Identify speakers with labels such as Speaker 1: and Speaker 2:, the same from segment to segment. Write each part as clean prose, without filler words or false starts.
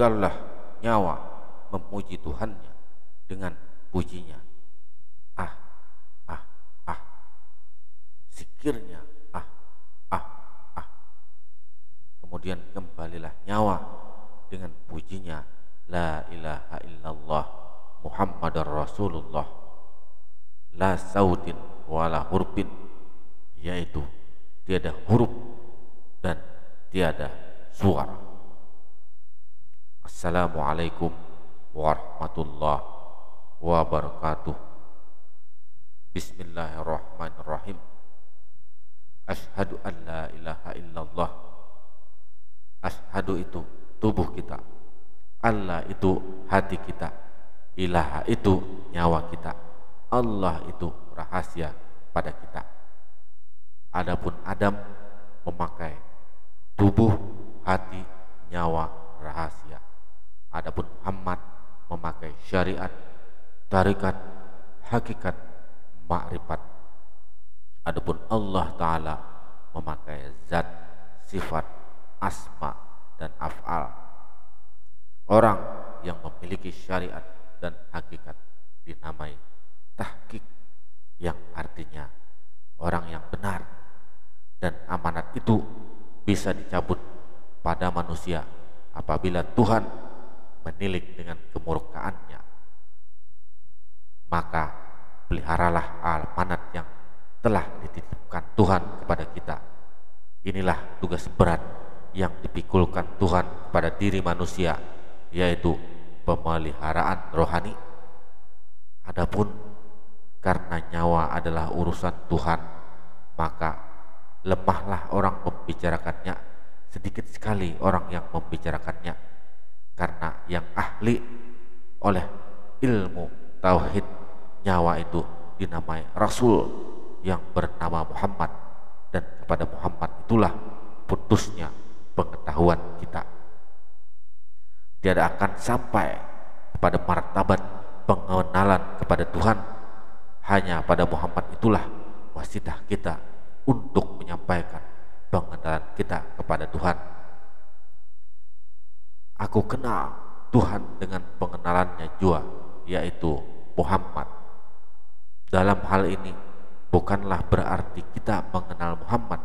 Speaker 1: tinggallah nyawa memuji Tuhannya dengan pujinya. Ah, ah, ah. Zikirnya, ah, ah, ah. Kemudian kembalilah nyawa dengan pujinya, la ilaha illallah Muhammadar Rasulullah, la sautin wala hurfin, yaitu tiada huruf dan tiada suara. Assalamualaikum warahmatullahi wabarakatuh. Bismillahirrahmanirrahim. Asyhadu an la ilaha illallah. Asyhadu itu tubuh kita, Allah itu hati kita, ilaha itu nyawa kita, Allah itu rahasia pada kita. Adapun Adam memakai tubuh, hati, nyawa, rahasia. Adapun Muhammad memakai syariat, tarikat, hakikat, makrifat. Adapun Allah Ta'ala memakai zat, sifat, asma, dan af'al. Orang yang memiliki syariat dan hakikat dinamai tahqiq, yang artinya orang yang benar, dan amanat itu bisa dicabut pada manusia apabila Tuhan menilik dengan kemurkaannya. Maka peliharalah amanat yang telah dititipkan Tuhan kepada kita. Inilah tugas berat yang dipikulkan Tuhan kepada diri manusia, yaitu pemeliharaan rohani. Adapun karena nyawa adalah urusan Tuhan, maka lemahlah orang membicarakannya, sedikit sekali orang yang membicarakannya, karena yang ahli oleh ilmu tauhid nyawa itu dinamai Rasul yang bernama Muhammad, dan kepada Muhammad itulah putusnya pengetahuan kita. Tiada akan sampai kepada martabat pengenalan kepada Tuhan, hanya pada Muhammad itulah wasilah kita untuk menyampaikan pengenalan kita kepada Tuhan. Aku kenal Tuhan dengan pengenalannya jua, yaitu Muhammad. Dalam hal ini bukanlah berarti kita mengenal Muhammad,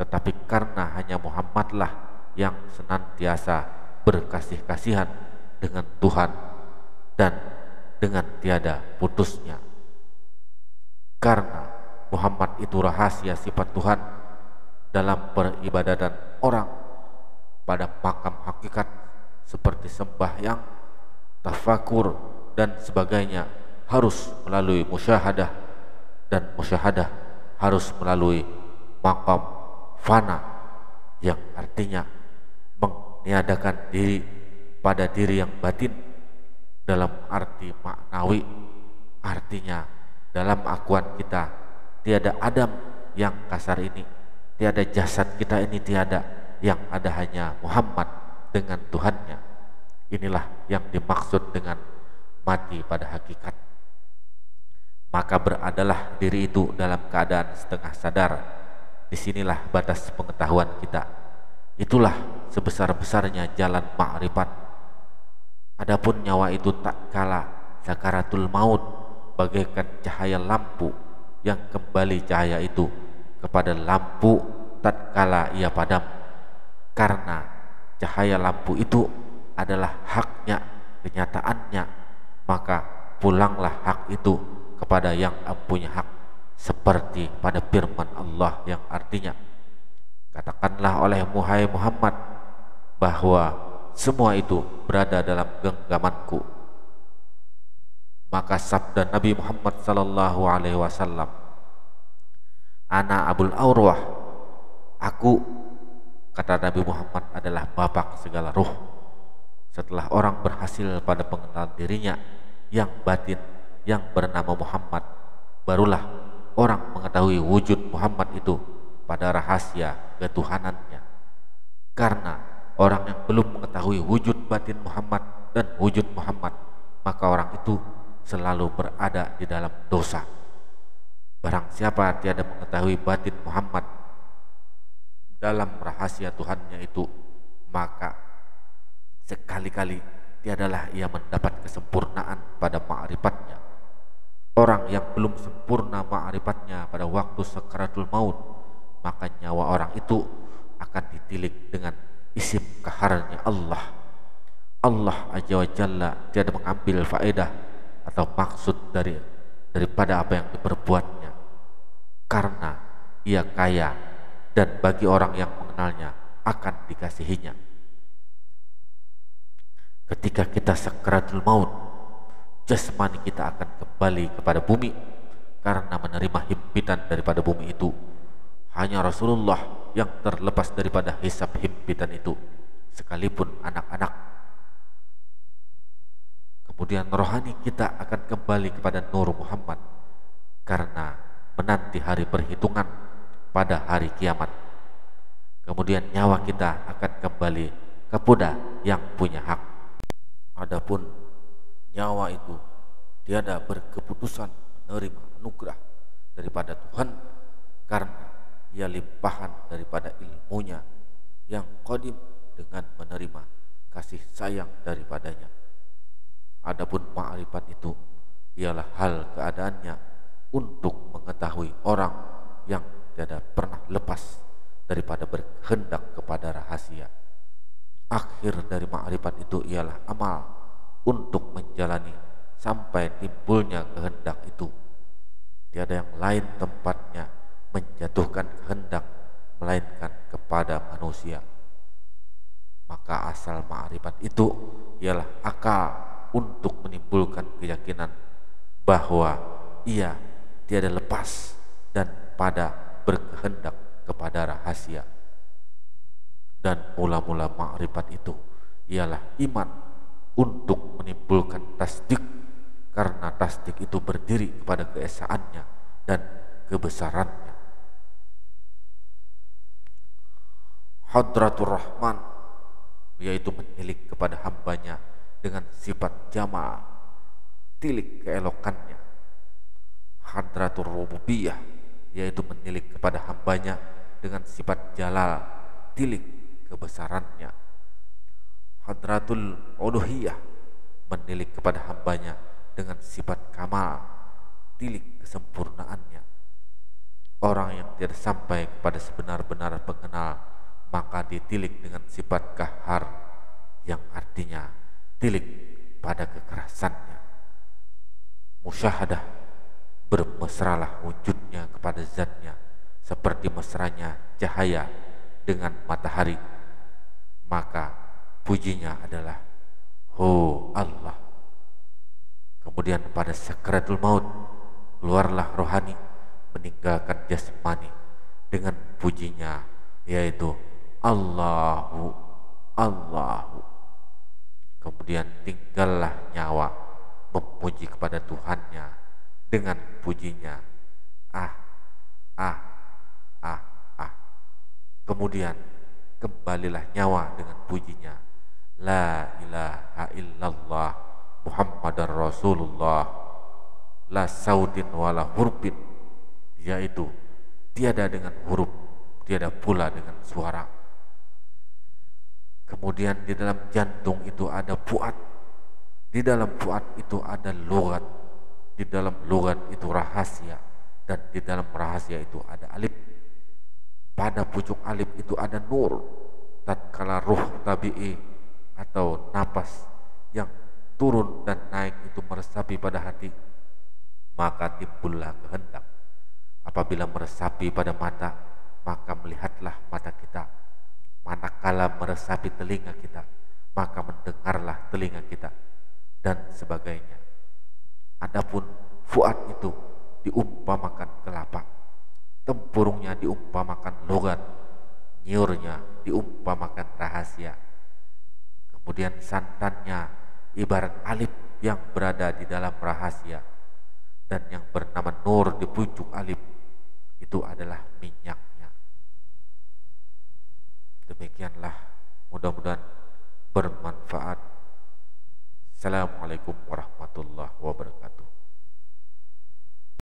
Speaker 1: tetapi karena hanya Muhammadlah yang senantiasa berkasih-kasihan dengan Tuhan dan dengan tiada putusnya. Karena Muhammad itu rahasia sifat Tuhan dalam peribadatan orang pada makam hakikat seperti sembahyang, tafakur, dan sebagainya harus melalui musyahadah, dan musyahadah harus melalui makam fana, yang artinya meniadakan diri pada diri yang batin dalam arti maknawi. Artinya dalam akuan kita tiada Adam yang kasar ini, tiada jasad kita ini tiada, yang ada hanya Muhammad dengan Tuhannya. Inilah yang dimaksud dengan mati pada hakikat. Maka beradalah diri itu dalam keadaan setengah sadar. Disinilah batas pengetahuan kita. Itulah sebesar-besarnya jalan makrifat. Adapun nyawa itu tak kala sakaratul maut bagaikan cahaya lampu yang kembali cahaya itu kepada lampu tatkala ia padam. Karena cahaya lampu itu adalah haknya, kenyataannya, maka pulanglah hak itu kepada yang punya hak, seperti pada firman Allah yang artinya, katakanlah oleh Muhammad bahwa semua itu berada dalam genggamanku. Maka sabda Nabi Muhammad sallallahu alaihi wasallam, ana abul arwah, aku, kata Nabi Muhammad, adalah bapak segala ruh. Setelah orang berhasil pada pengenalan dirinya yang batin yang bernama Muhammad, barulah orang mengetahui wujud Muhammad itu pada rahasia ketuhanannya. Karena orang yang belum mengetahui wujud batin Muhammad dan wujud Muhammad, maka orang itu selalu berada di dalam dosa. Barang siapa tiada mengetahui batin Muhammad dalam rahasia Tuhannya itu, maka sekali-kali tiadalah ia mendapat kesempurnaan pada ma'rifatnya. Orang yang belum sempurna ma'rifatnya pada waktu sakaratul maut, maka nyawa orang itu akan ditilik dengan isim kaharnya Allah. Allah Azza wa Jalla tiada mengambil faedah atau maksud daripada apa yang diperbuatnya, karena ia kaya dan bagi orang yang mengenalnya akan dikasihinya. Ketika kita sakaratul maut, jasmani kita akan kembali kepada bumi karena menerima himpitan daripada bumi itu. Hanya Rasulullah yang terlepas daripada hisab himpitan itu, sekalipun anak-anak. Kemudian rohani kita akan kembali kepada Nur Muhammad karena menanti hari perhitungan pada hari kiamat. Kemudian nyawa kita akan kembali kepada yang punya hak. Adapun nyawa itu tiada berkeputusan menerima anugerah daripada Tuhan karena ia limpahan daripada ilmunya yang qadim dengan menerima kasih sayang daripadanya. Adapun ma'rifat itu ialah hal keadaannya untuk mengetahui orang yang tiada pernah lepas daripada berkehendak kepada rahasia. Akhir dari ma'rifat itu ialah amal untuk menjalani sampai timbulnya kehendak itu. Tiada yang lain tempatnya menjatuhkan kehendak melainkan kepada manusia. Maka asal ma'rifat itu ialah akal untuk menimbulkan keyakinan bahwa ia tiada lepas dan pada berkehendak kepada rahasia. Dan mula-mula ma'rifat itu ialah iman untuk menimbulkan tasdik, karena tasdik itu berdiri kepada keesaannya dan kebesarannya. Hadratur Rahman, yaitu menilik kepada hambanya dengan sifat jamal, tilik keelokannya. Hadratur Rububiyah, yaitu menilik kepada hambanya dengan sifat jalal, tilik kebesarannya. Hadratul Uluhiyah, menilik kepada hambanya dengan sifat kamal, tilik kesempurnaannya. Orang yang tidak sampai kepada sebenar-benar pengenal, maka ditilik dengan sifat kahar, yang artinya tilik pada kekerasannya. Musyahadah, bermesralah wujudnya kepada zatnya seperti mesranya cahaya dengan matahari. Maka pujinya adalah Hu Allah. Kemudian pada sakaratul maut, keluarlah rohani meninggalkan jasmani dengan pujinya, yaitu Allahu Allahu. Kemudian tinggallah nyawa memuji kepada Tuhannya dengan pujinya ah ah ah ah. Kemudian kembalilah nyawa dengan pujinya la ilaha illallah Muhammadar Rasulullah, la saudin wala hurufin, yaitu tiada dengan huruf, tiada pula dengan suara. Kemudian di dalam jantung itu ada fuad, di dalam fuad itu ada logat, di dalam logat itu rahasia, dan di dalam rahasia itu ada alif. Pada pucuk alif itu ada nur. Tatkala ruh tabi'i atau napas yang turun dan naik itu meresapi pada hati, maka timbullah kehendak. Apabila meresapi pada mata, maka melihatlah mata kita. Manakala meresapi telinga kita, maka mendengarlah telinga kita, dan sebagainya. Adapun fuad itu diumpamakan kelapa, tempurungnya diumpamakan logat, nyiurnya diumpamakan rahasia. Kemudian santannya ibarat alif yang berada di dalam rahasia, dan yang bernama nur di pucuk alif itu adalah minyaknya. Demikianlah, mudah-mudahan bermanfaat. Assalamualaikum warahmatullahi wabarakatuh.